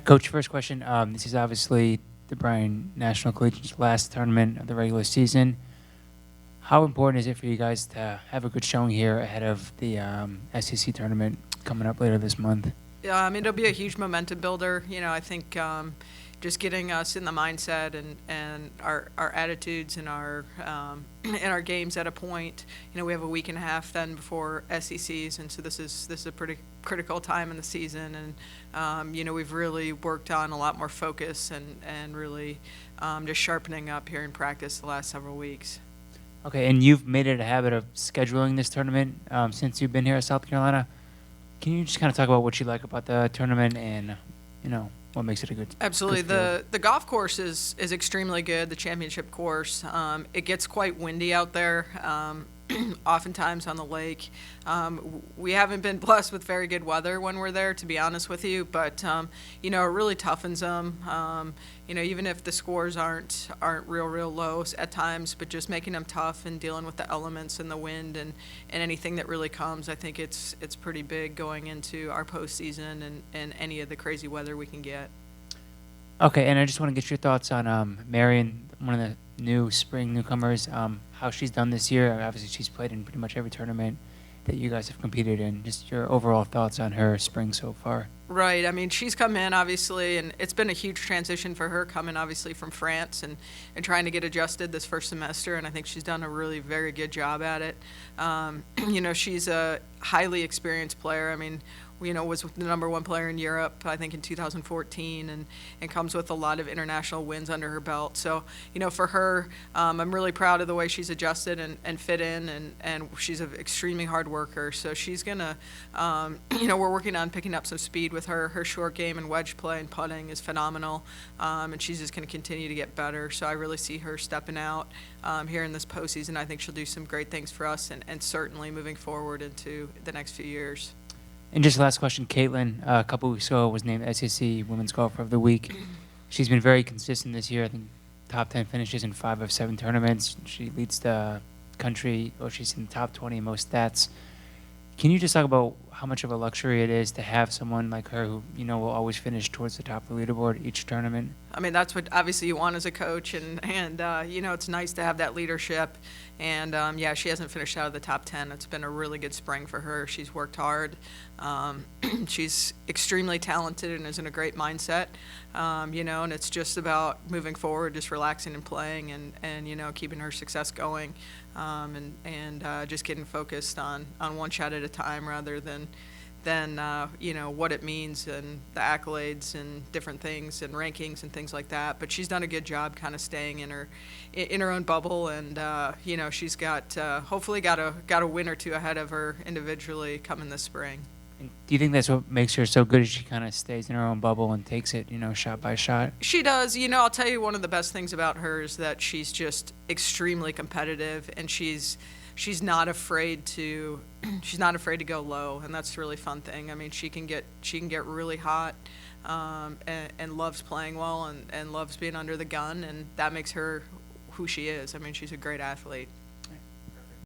Coach, first question. This is obviously the Bryan National Collegiate's last tournament of the regular season. How important is it for you guys to have a good showing here ahead of the SEC tournament coming up later this month? Yeah, I mean, it'll be a huge momentum builder. I think just getting us in the mindset and our attitudes and our and our games at a point. We have a week and a half then before SECs, and so this is a pretty critical time in the season. And we've really worked on a lot more focus and really just sharpening up here in practice the last several weeks. Okay, and you've made it a habit of scheduling this tournament since you've been here at South Carolina. Can you just kind of talk about what you like about the tournament and, what makes it a good Absolutely. good The golf course is extremely good, the championship course. It gets quite windy out there, oftentimes on the lake. We haven't been blessed with very good weather when we're there, to be honest with you, but, it really toughens them. Even if the scores aren't real low at times, but just making them tough and dealing with the elements and the wind and anything that really comes, I think it's pretty big going into our postseason and any of the crazy weather we can get. Okay, and I just want to get your thoughts on Marion, one of the new spring newcomers, how she's done this year. Obviously, she's played in pretty much every tournament that you guys have competed in. Just your overall thoughts on her spring so far. Right. I mean, she's come in, obviously, and it's been a huge transition for her coming, obviously, from France and trying to get adjusted this first semester, and I think she's done a really very good job at it. She's a highly experienced player. I mean, was the number one player in Europe, I think, in 2014, and comes with a lot of international wins under her belt. So, for her, I'm really proud of the way she's adjusted and fit in, and she's an extremely hard worker. So she's going to, we're working on picking up some speed with her. Her short game and wedge play and putting is phenomenal, and she's just going to continue to get better. So I really see her stepping out here in this postseason. I think she'll do some great things for us and certainly moving forward into the next few years. And just last question, Kalen, a couple weeks ago was named SEC Women's Golfer of the Week. She's been very consistent this year. I think top 10 finishes in 5 of 7 tournaments. She leads the country, or she's in the top 20 in most stats. Can you just talk about how much of a luxury it is to have someone like her who, will always finish towards the top of the leaderboard each tournament? I mean, that's what obviously you want as a coach, and it's nice to have that leadership. And, she hasn't finished out of the top 10. It's been a really good spring for her. She's worked hard. She's extremely talented and is in a great mindset, and it's just about moving forward, just relaxing and playing and keeping her success going, and just getting focused on one shot at a time rather than what it means and the accolades and different things and rankings and things like that. But she's done a good job kind of staying in her own bubble, and she's got hopefully got a win or two ahead of her individually coming this spring. And do you think that's what makes her so good, is she kind of stays in her own bubble and takes it, shot by shot? She does. I'll tell you, one of the best things about her is that she's just extremely competitive, and she's not afraid to go low, and that's a really fun thing. I mean, she can get really hot, and loves playing well and loves being under the gun, and that makes her who she is. I mean, she's a great athlete.